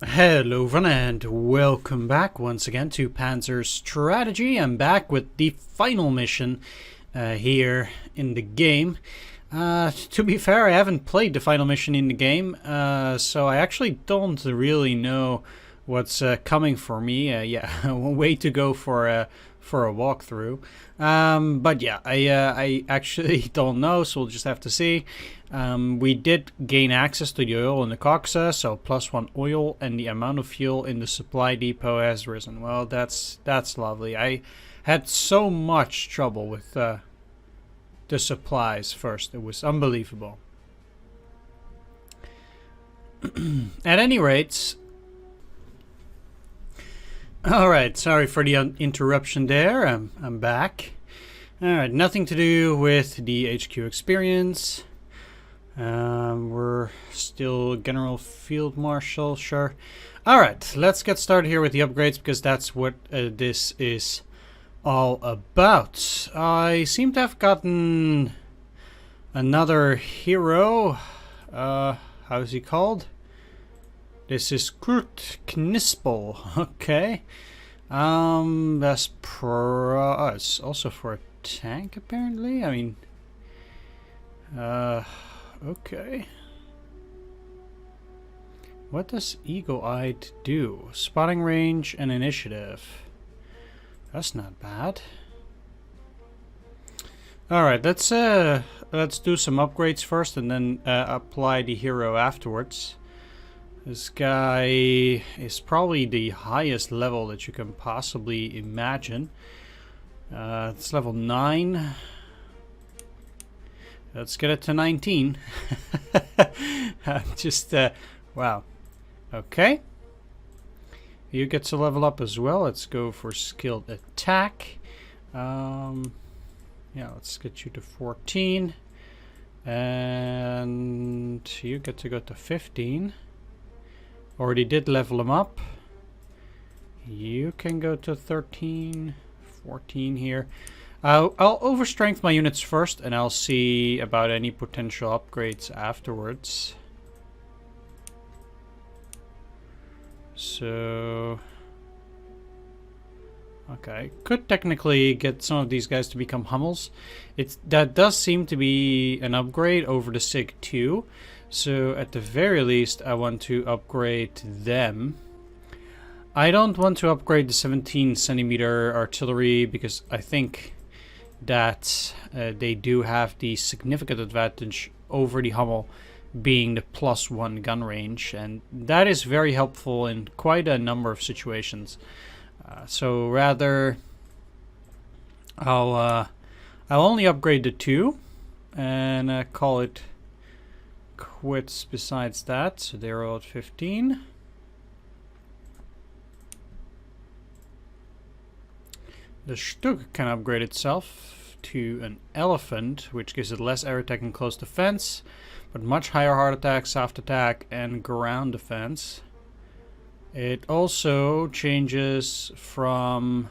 Hello everyone and welcome back once again to Panzer Strategy. I'm back with the final mission here in the game. To be fair, I haven't played the final mission in the game, so I actually don't really know what's coming for me. Yeah, way to go for a walkthrough. But yeah, I actually don't know, so we'll just have to see. We did gain access to the oil in the coxa, so +1 oil, and the amount of fuel in the supply depot has risen. Well, that's lovely. I had so much trouble with the supplies first. It was unbelievable. At any rate, alright, sorry for the interruption there. I'm back. Alright, nothing to do with the HQ experience. We're still General Field Marshal, sure. Alright, let's get started here with the upgrades, because that's what this is all about. I seem to have gotten another hero. How is he called? This is Kurt Knispel. Okay. That's it's also for a tank, apparently. I mean, okay. What does Eagle-Eyed do? Spotting range and initiative. That's not bad. Alright, let's do some upgrades first and then apply the hero afterwards. This guy is probably the highest level that you can possibly imagine. It's level 9. Let's get it to 19. Just, wow. Okay. You get to level up as well. Let's go for skilled attack. Yeah, let's get you to 14. And you get to go to 15. Already did level him up. You can go to 13, 14 here. I'll overstrength my units first, and I'll see about any potential upgrades afterwards. So, okay, could technically get some of these guys to become Hummels. That does seem to be an upgrade over the SIG 2. So at the very least, I want to upgrade them. I don't want to upgrade the 17 centimeter artillery because I think that they do have the significant advantage over the Hummel, being the +1 gun range, and that is very helpful in quite a number of situations. So rather, I'll only upgrade the 2 and call it quits besides that. So they're all at 15. The Stug can upgrade itself to an elephant, which gives it less air attack and close defense, but much higher hard attack, soft attack, and ground defense. It also changes from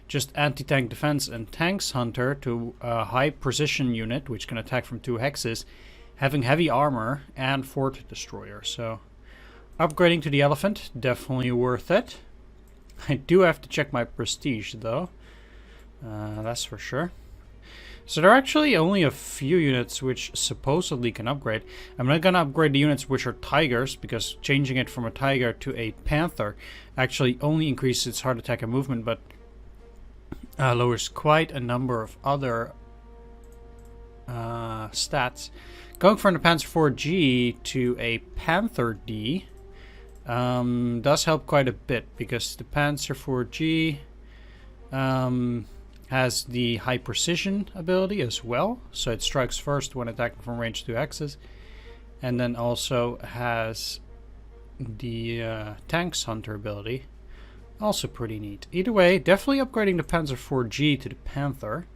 just anti-tank defense and tanks hunter to a high precision unit, which can attack from 2 hexes, having heavy armor and fort destroyer. So upgrading to the elephant, definitely worth it. I do have to check my prestige though. That's for sure. So there are actually only a few units which supposedly can upgrade. I'm not gonna upgrade the units which are tigers, because changing it from a tiger to a panther actually only increases its hard attack and movement, but lowers quite a number of other stats. Going from the Panzer IV-G to a Panther D does help quite a bit, because the Panzer IV-G has the high precision ability as well, so it strikes first when attacking from range 2 hexes, and then also has the tanks hunter ability, also pretty neat. Either way, definitely upgrading the Panzer IV-G to the Panther.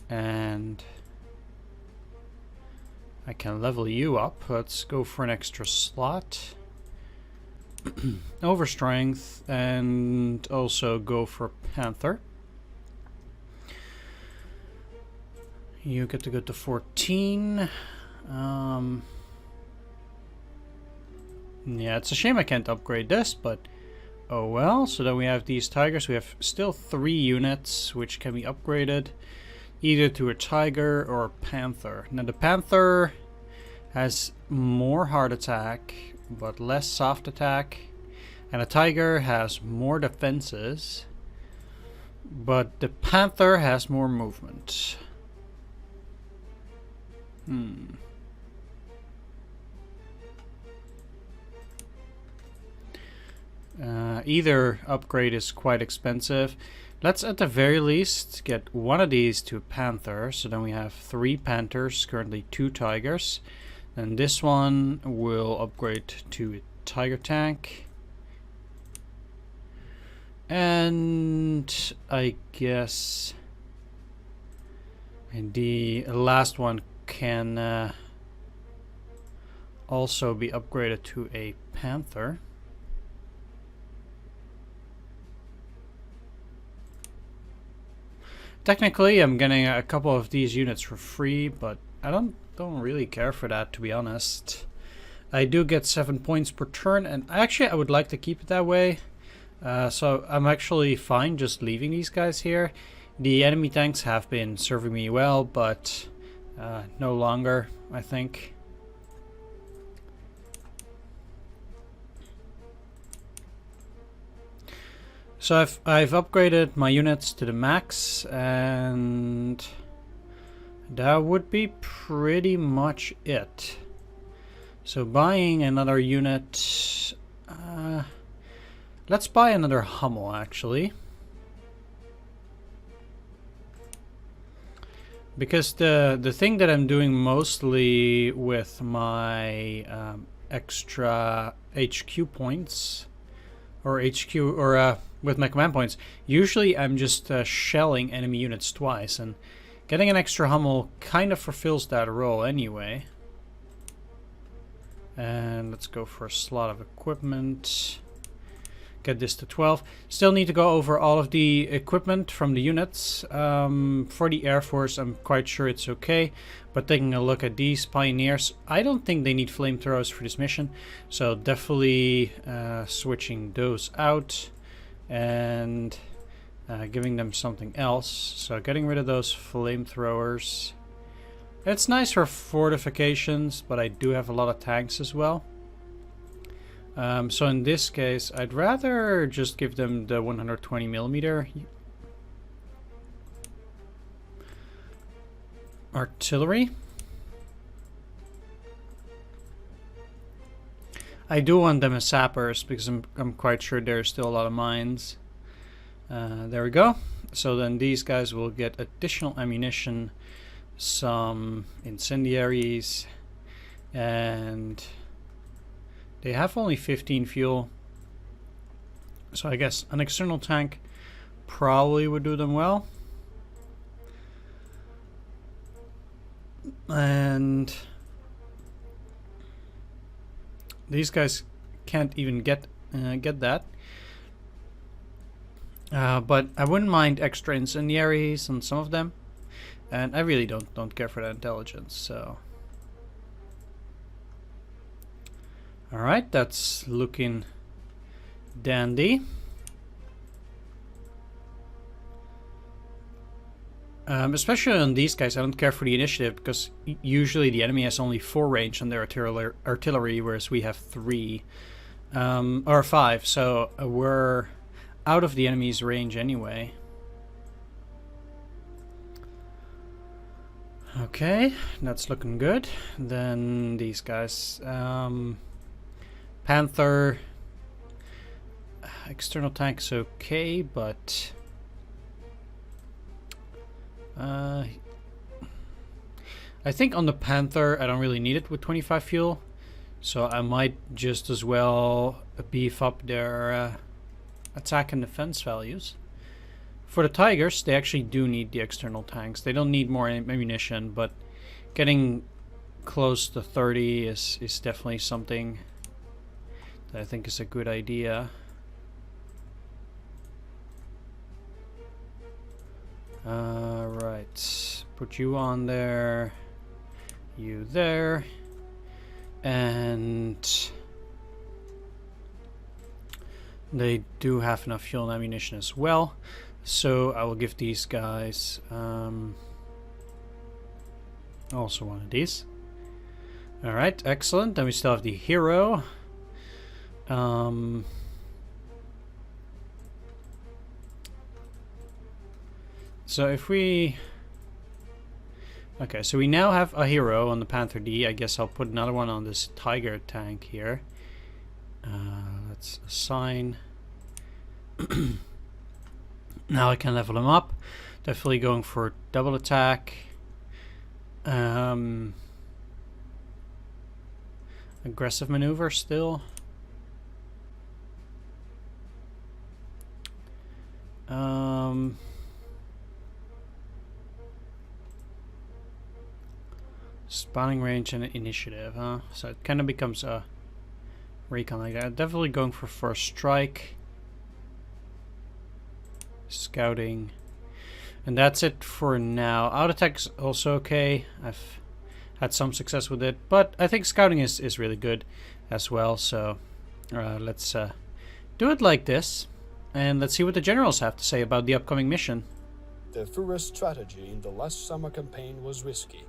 And I can level you up. Let's go for an extra slot. Overstrength, and also go for Panther. You get to go to 14. Yeah, it's a shame I can't upgrade this, but oh well. So then we have these tigers. We have still 3 units which can be upgraded either to a tiger or a panther. Now the panther has more hard attack but less soft attack, and a tiger has more defenses, but the panther has more movement. Either upgrade is quite expensive. Let's at the very least get one of these to a panther. So then we have 3 panthers, currently 2 tigers. And this one will upgrade to a tiger tank. And I guess the last one can also be upgraded to a panther. Technically, I'm getting a couple of these units for free, but I don't really care for that, to be honest. I do get 7 points per turn, and actually I would like to keep it that way. So I'm actually fine just leaving these guys here. The enemy tanks have been serving me well, but no longer, I think. So I've upgraded my units to the max, and that would be pretty much it. So buying another unit, let's buy another Hummel actually, because the thing that I'm doing mostly with my extra HQ points, or HQ, or with my command points, usually I'm just shelling enemy units twice, and getting an extra Hummel kind of fulfills that role anyway. And let's go for a slot of equipment. Get this to 12. Still need to go over all of the equipment from the units. For the Air Force, I'm quite sure it's okay. But taking a look at these Pioneers, I don't think they need flamethrowers for this mission. So definitely switching those out and giving them something else. So getting rid of those flamethrowers. It's nice for fortifications, but I do have a lot of tanks as well. So in this case, I'd rather just give them the 120mm artillery. I do want them as sappers because I'm quite sure there's still a lot of mines. There we go. So then these guys will get additional ammunition, some incendiaries, and they have only 15 fuel, so I guess an external tank probably would do them well. And these guys can't even get that. But I wouldn't mind extra incendiaries on some of them. And I really don't care for that intelligence, so. Alright, that's looking dandy. Especially on these guys, I don't care for the initiative because usually the enemy has only 4 range on their artillery, whereas we have 3 or 5, so we're out of the enemy's range anyway. Okay, that's looking good. Then these guys, Panther, external tank is okay, but I think on the Panther I don't really need it with 25 fuel, so I might just as well beef up their attack and defense values. For the Tigers, they actually do need the external tanks. They don't need more ammunition, but getting close to 30 is definitely something that I think is a good idea. Right, put you on there, you there, and They do have enough fuel and ammunition as well. So I will give these guys also one of these. Alright, excellent. Then we still have the hero. So if we... Okay, so we now have a hero on the Panther D. I guess I'll put another one on this Tiger tank here. Let's assign. Now I can level him up. Definitely going for double attack. Aggressive maneuver still. Spawning range and initiative, huh? So it kind of becomes a recon like that. Definitely going for first strike. Scouting. And that's it for now. Out attack's also okay. I've had some success with it. But I think scouting is really good as well. So let's do it like this. And let's see what the generals have to say about the upcoming mission. The Führer's strategy in the last summer campaign was risky,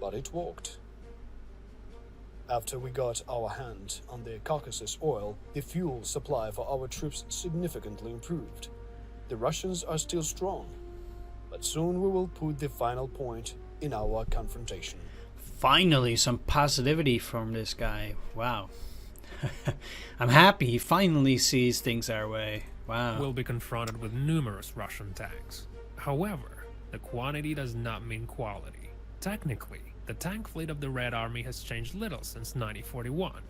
but it worked. After we got our hand on the Caucasus oil, the fuel supply for our troops significantly improved. The Russians are still strong, but soon we will put the final point in our confrontation. Finally, some positivity from this guy. Wow. I'm happy he finally sees things our way. Wow. We'll be confronted with numerous Russian tanks. However, the quantity does not mean quality. Technically, the tank fleet of the Red Army has changed little since 1941.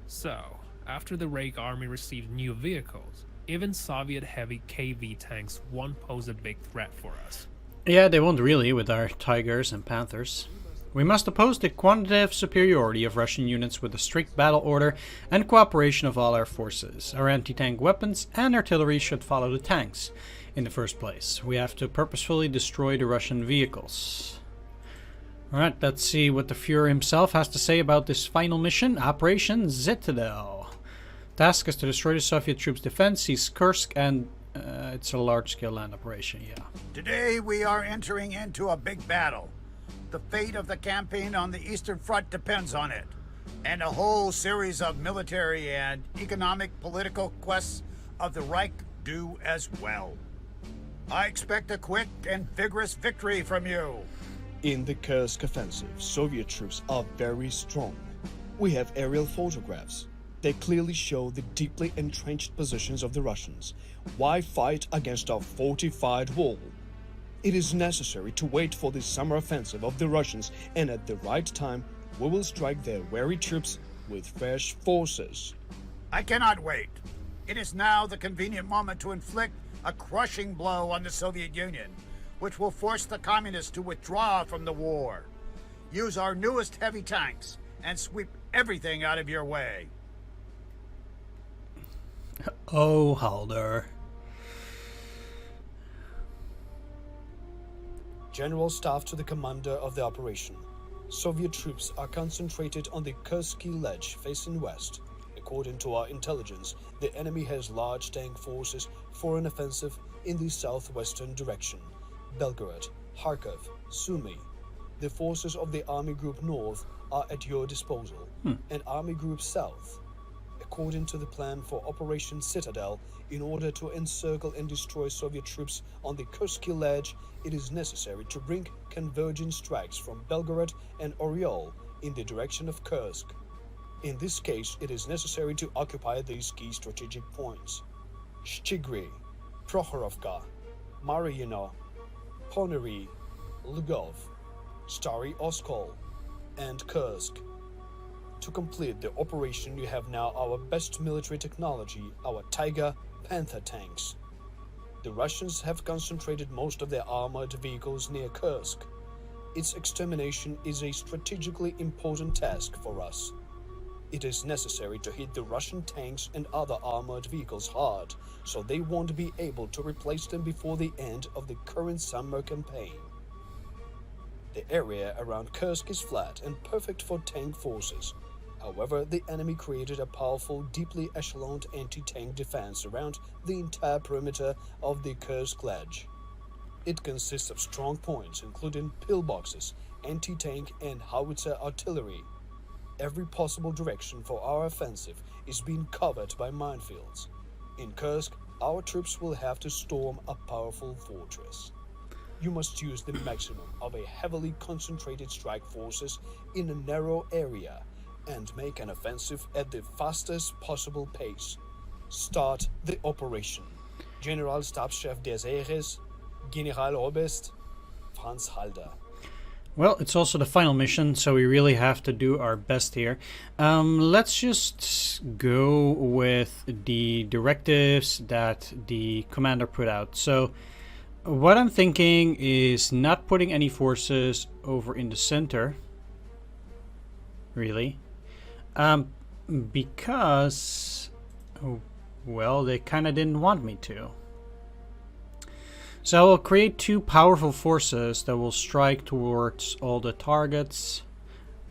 So, after the Reich Army received new vehicles, even Soviet heavy KV tanks won't pose a big threat for us. Yeah, they won't really with our Tigers and Panthers. We must oppose the quantitative superiority of Russian units with a strict battle order and cooperation of all our forces. Our anti-tank weapons and artillery should follow the tanks. In the first place, we have to purposefully destroy the Russian vehicles. Alright, let's see what the Führer himself has to say about this final mission, Operation Citadel. Task is to destroy the Soviet troops' defense, seize Kursk, and it's a large-scale land operation, yeah. Today we are entering into a big battle. The fate of the campaign on the Eastern Front depends on it, and a whole series of military and economic political quests of the Reich do as well. I expect a quick and vigorous victory from you. In the Kursk offensive, Soviet troops are very strong. We have aerial photographs. They clearly show the deeply entrenched positions of the Russians. Why fight against a fortified wall? It is necessary to wait for the summer offensive of the Russians, and at the right time, we will strike their weary troops with fresh forces. I cannot wait. It is now the convenient moment to inflict a crushing blow on the Soviet Union, which will force the communists to withdraw from the war. Use our newest heavy tanks and sweep everything out of your way. Oh, Halder. General Staff to the commander of the operation. Soviet troops are concentrated on the Kursky Ledge facing west. According to our intelligence, the enemy has large tank forces for an offensive in the southwestern direction. Belgorod, Kharkov, Sumy. The forces of the Army Group North are at your disposal, and Army Group South. According to the plan for Operation Citadel, in order to encircle and destroy Soviet troops on the Kursky Ledge, it is necessary to bring converging strikes from Belgorod and Oryol in the direction of Kursk. In this case, it is necessary to occupy these key strategic points: Shchigry, Prokhorovka, Mariino, Ponery, Lugov, Stary Oskol, and Kursk. To complete the operation, you have now our best military technology, our Tiger Panther tanks. The Russians have concentrated most of their armored vehicles near Kursk. Its extermination is a strategically important task for us. It is necessary to hit the Russian tanks and other armored vehicles hard, so they won't be able to replace them before the end of the current summer campaign. The area around Kursk is flat and perfect for tank forces. However, the enemy created a powerful, deeply echeloned anti-tank defense around the entire perimeter of the Kursk ledge. It consists of strong points including pillboxes, anti-tank and howitzer artillery. Every possible direction for our offensive is being covered by minefields. In Kursk, our troops will have to storm a powerful fortress. You must use the maximum of a heavily concentrated strike forces in a narrow area and make an offensive at the fastest possible pace. Start the operation. Generalstabschef des Heeres, Generaloberst Franz Halder. Well, it's also the final mission, so we really have to do our best here. Let's just go with the directives that the commander put out. So, what I'm thinking is not putting any forces over in the center, really, because, well, they kind of didn't want me to. So I will create two powerful forces that will strike towards all the targets.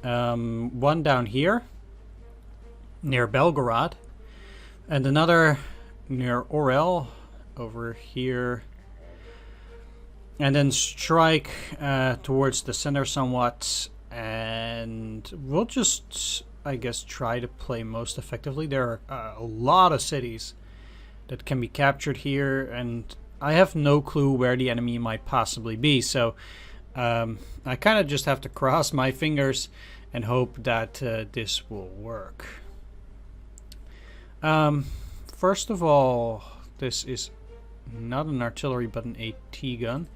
One down here, near Belgorod, and another near Orel, over here. And then strike towards the center somewhat, and we'll just, I guess, try to play most effectively. There are a lot of cities that can be captured here, and I have no clue where the enemy might possibly be, so I kind of just have to cross my fingers and hope that this will work. First of all, this is not an artillery but an AT gun.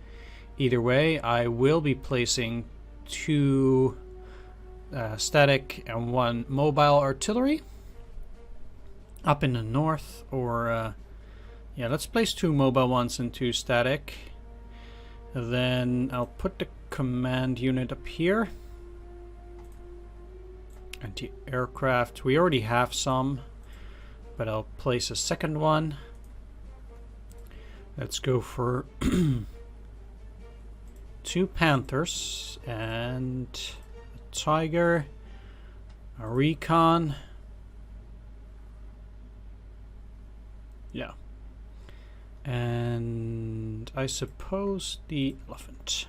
Either way, I will be placing two static and one mobile artillery up in the north, or yeah, let's place two mobile ones and two static. Then I'll put the command unit up here. Anti-aircraft, we already have some, but I'll place a second one. Let's go for two Panthers and a Tiger, a Recon. Yeah. And I suppose the elephant.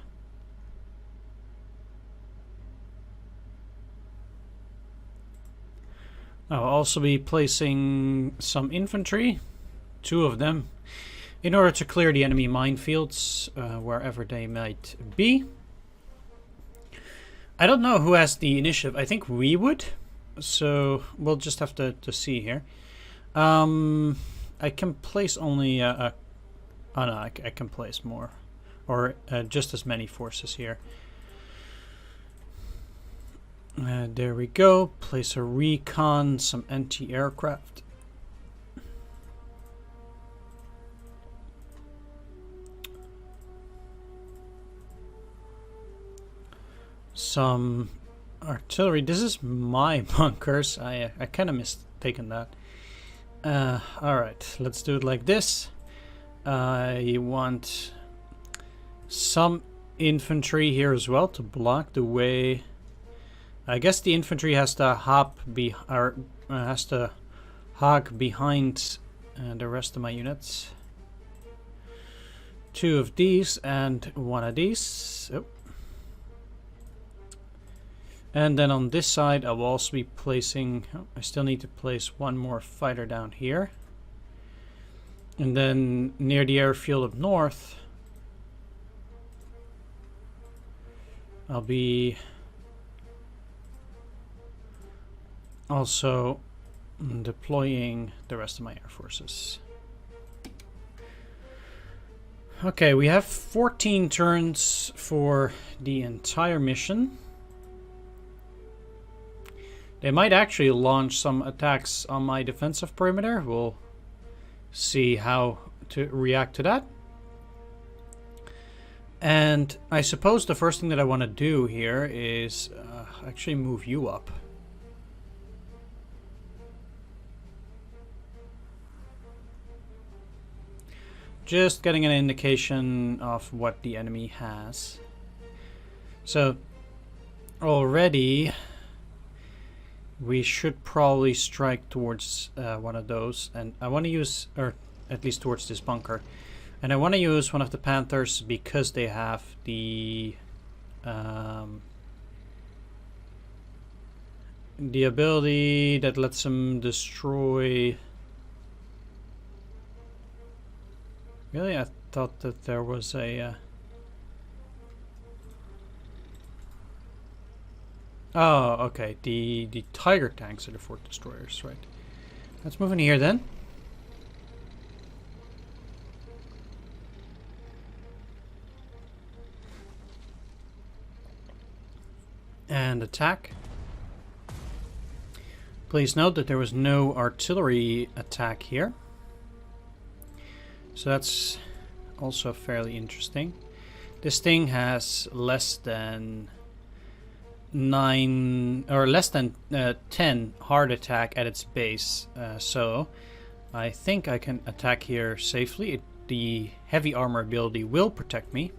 I'll also be placing some infantry, two of them, in order to clear the enemy minefields wherever they might be. I don't know who has the initiative. I think we would, so we'll just have to see here. I can place only oh no, I can place more, or just as many forces here. There we go. Place a recon, some anti-aircraft. Some artillery. This is my bunkers. I kind of mistaken that. Alright, let's do it like this. You want some infantry here as well to block the way. I guess the infantry has to hop has to hog behind the rest of my units. Two of these and one of these. Oh. And then on this side I will also be placing, I still need to place one more fighter down here. And then near the airfield up north, I'll be also deploying the rest of my air forces. Okay, we have 14 turns for the entire mission. They might actually launch some attacks on my defensive perimeter. We'll see how to react to that. And I suppose the first thing that I want to do here is actually move you up. Just getting an indication of what the enemy has. So already we should probably strike towards one of those, and I want to use, or at least towards this bunker, and I want to use one of the Panthers because they have the ability that lets them destroy. Really, I thought that there was a oh, okay. The Tiger tanks are the fort destroyers, right? Let's move in here then. And attack. Please note that there was no artillery attack here. So that's also fairly interesting. This thing has less than 10 hard attack at its base, so I think I can attack here safely. The heavy armor ability will protect me,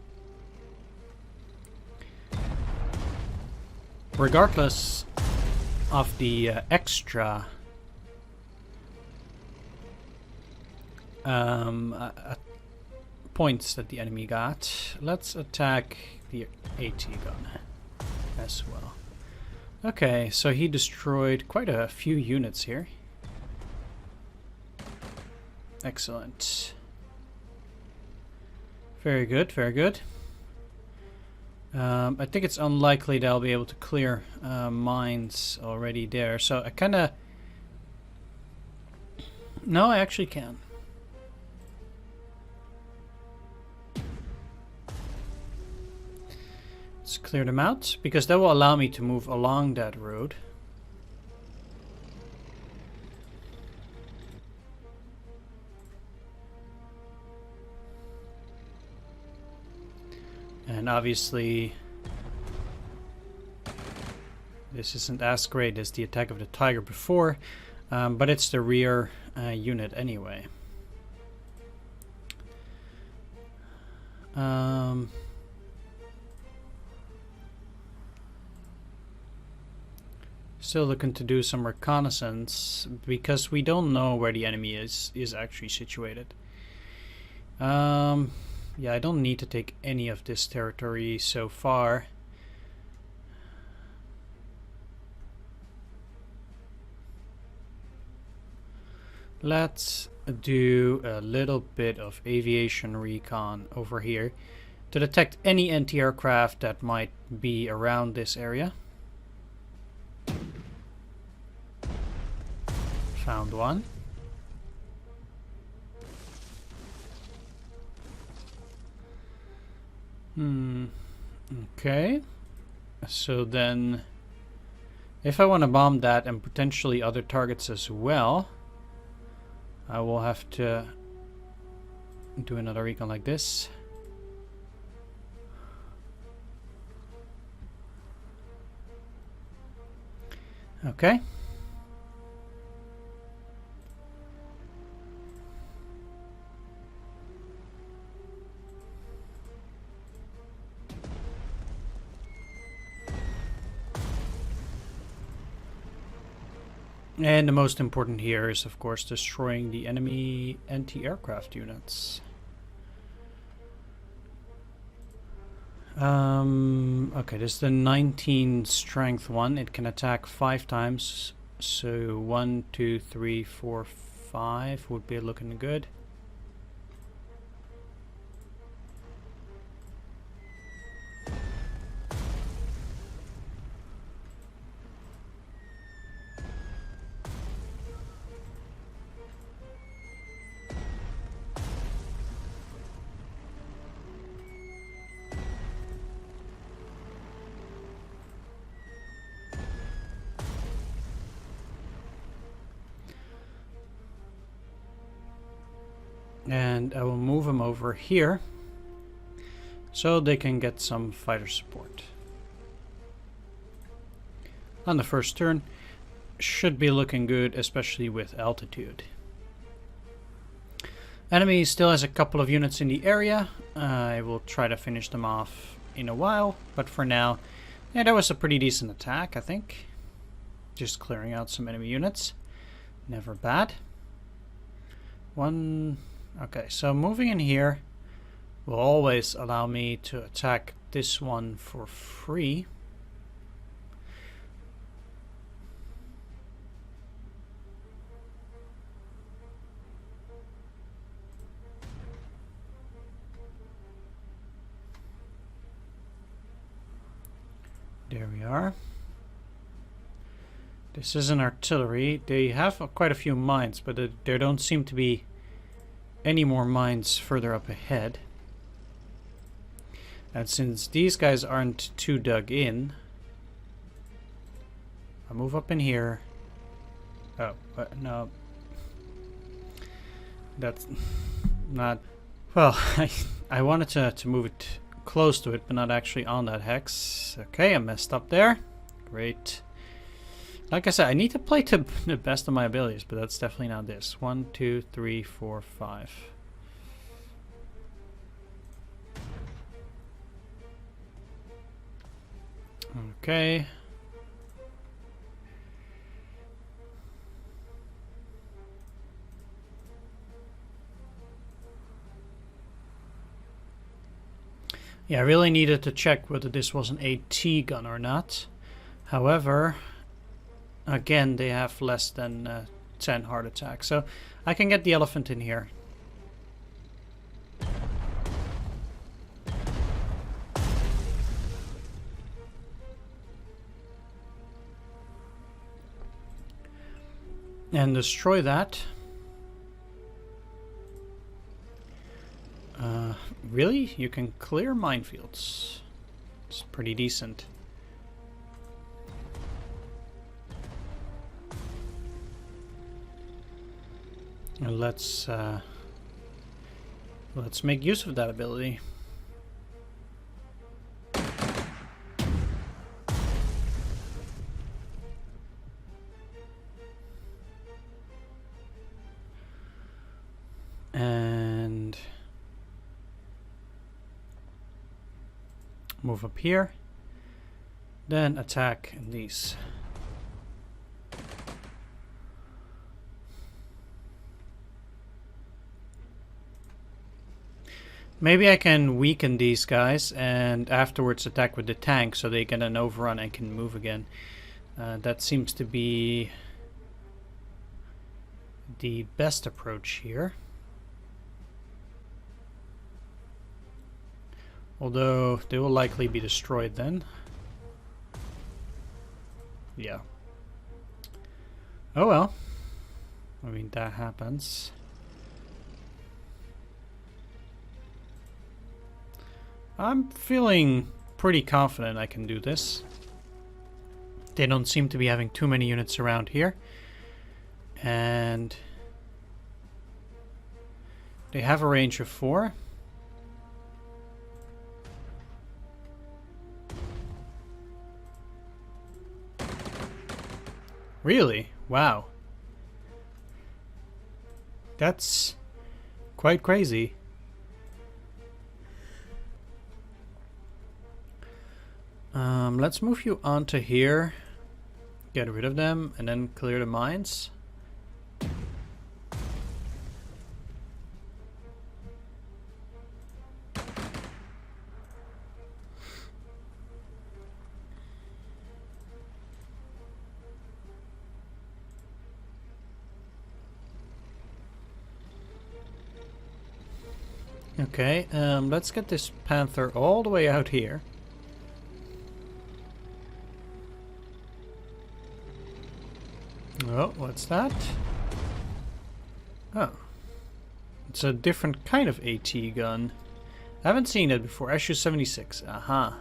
regardless of the extra points that the enemy got. Let's attack the AT gun as well. Okay, so he destroyed quite a few units here. Excellent. Very good, very good. I think it's unlikely that I'll be able to clear mines already there, so I kind of... No, I actually can. Let's clear them out, because that will allow me to move along that road. And obviously, this isn't as great as the attack of the Tiger before, but it's the rear unit anyway. Still looking to do some reconnaissance, because we don't know where the enemy is actually situated. Yeah, I don't need to take any of this territory so far. Let's do a little bit of aviation recon over here to detect any anti-aircraft that might be around this area. Found one. Okay. So then, if I want to bomb that and potentially other targets as well, I will have to do another recon like this. Okay. And the most important here is, of course, destroying the enemy anti-aircraft units. Okay, this is the 19 strength one. It can attack 5 times. So 1, 2, 3, 4, 5 would be looking good. And I will move them over here so they can get some fighter support. On the first turn, should be looking good, especially with altitude. Enemy still has a couple of units in the area. I will try to finish them off in a while, but for now, yeah, that was a pretty decent attack, I think. Just clearing out some enemy units. Never bad. Okay, so moving in here will always allow me to attack this one for free. There we are. This is an artillery. They have quite a few mines, but there don't seem to be any more mines further up ahead. And since these guys aren't too dug in, I'll move up in here. Oh, no. That's not... Well, I wanted to move it close to it, but not actually on that hex. Okay, I messed up there. Great. Like I said, I need to play to the best of my abilities, but that's definitely not this. 1, 2, 3, 4, 5. Okay. Yeah, I really needed to check whether this was an AT gun or not. However, again, they have less than 10 heart attacks, so I can get the elephant in here. And destroy that. Really? You can clear minefields. It's pretty decent. And let's make use of that ability. And move up here. Then attack these. Maybe I can weaken these guys and afterwards attack with the tank so they get an overrun and can move again. That seems to be the best approach here. Although they will likely be destroyed then. Yeah. Oh well. I mean, that happens. I'm feeling pretty confident I can do this. They don't seem to be having too many units around here. And they have a range of 4. Really? Wow. That's quite crazy. Let's move you onto here, get rid of them, and then clear the mines. Okay, let's get this Panther all the way out here. Oh, what's that? Oh. It's a different kind of AT gun. I haven't seen it before. SU-76. Aha.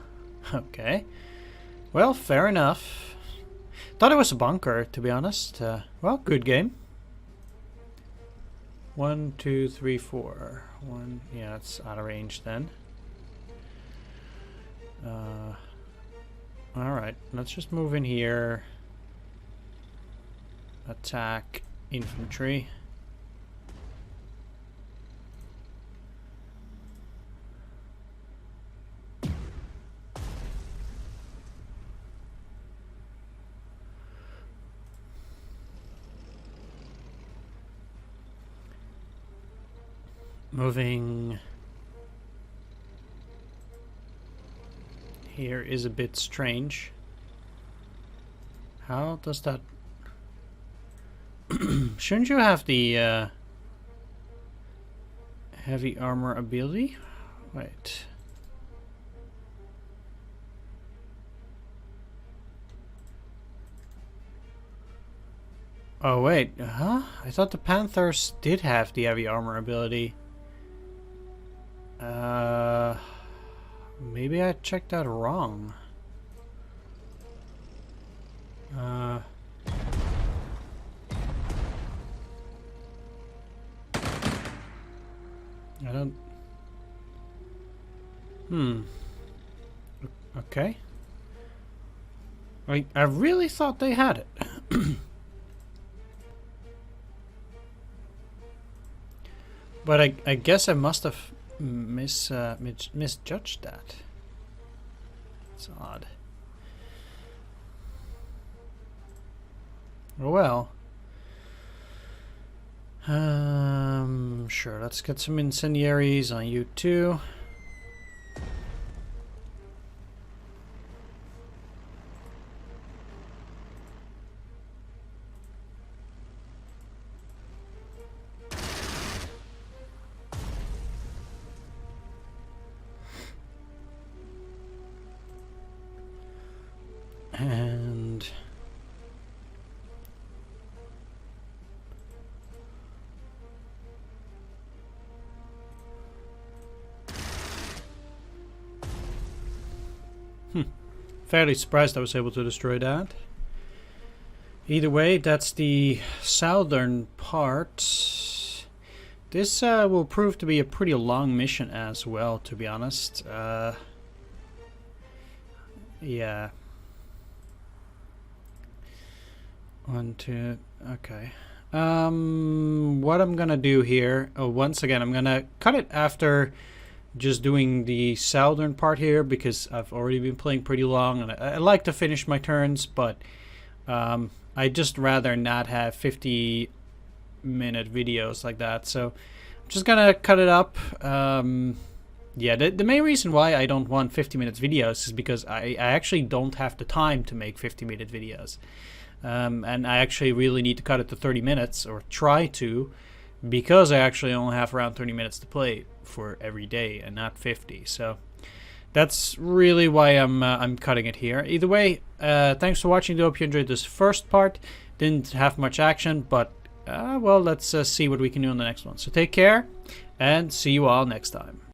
Okay. Well, fair enough. Thought it was a bunker, to be honest. Well, good game. 1, 2, 3, 4. 1. Yeah, it's out of range then. Alright, let's just move in here. Attack infantry. Moving here is a bit strange. How does that... Shouldn't you have the heavy armor ability? Wait. Oh wait, huh? I thought the Panthers did have the heavy armor ability. Maybe I checked that wrong. I don't... Okay. I really thought they had it. But I guess I must have misjudged that. It's odd. Well. Sure, let's get some incendiaries on you too. And fairly surprised I was able to destroy that. Either way, that's the southern part. This will prove to be a pretty long mission as well, to be honest. Yeah. 1, 2, okay. What I'm gonna do here, once again, I'm gonna cut it after just doing the southern part here, because I've already been playing pretty long, and I like to finish my turns, but I just rather not have 50-minute videos like that, so I'm just gonna cut it up. Yeah, the main reason why I don't want 50-minute videos is because I actually don't have the time to make 50-minute videos. And I actually really need to cut it to 30 minutes, or try to, because I actually only have around 30 minutes to play for every day and not 50. So that's really why I'm cutting it here. Either way, thanks for watching. I hope you enjoyed this first part. Didn't have much action, but well, let's see what we can do in the next one. So take care, and see you all next time.